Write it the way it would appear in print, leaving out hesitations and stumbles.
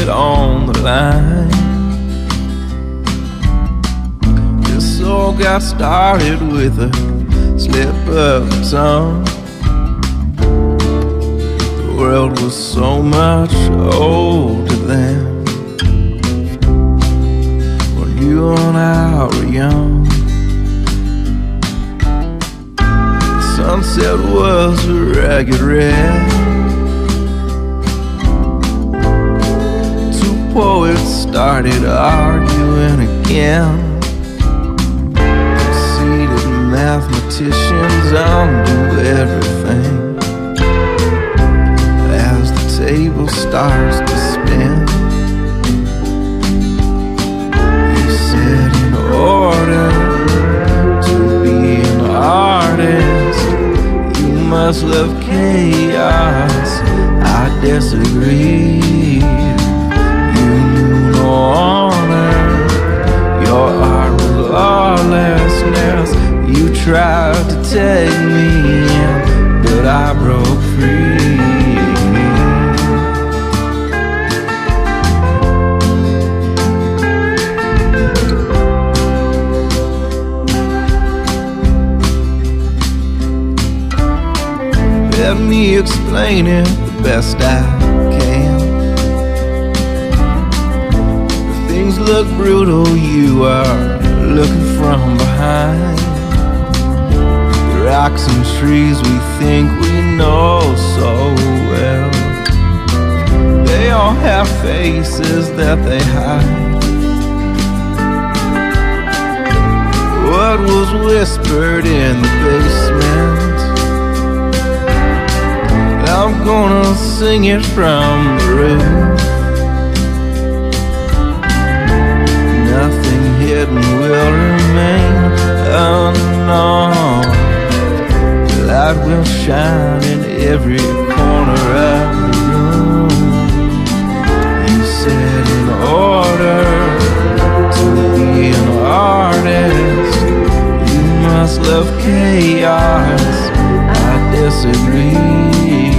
it on the line. This all got started with a slip of the tongue. The world was so much older then, when you and I were young. The sunset was a ragged red. Two poets started arguing again. Conceited mathematicians undo everything as the table starts to spin. You said in order to be an artist, you must love chaos. I disagreed. You knew no honor. Your art was lawlessness. You tried to take me in, but I broke free. Let me explain it the best I can. If things look brutal, you are looking from behind. The rocks and trees we think we know so well, they all have faces that they hide. What was whispered in the basement, I'm gonna sing it from the roof. Nothing hidden will remain unknown. The light will shine in every corner of the room. You said in order to be an artist, you must love chaos. I disagree.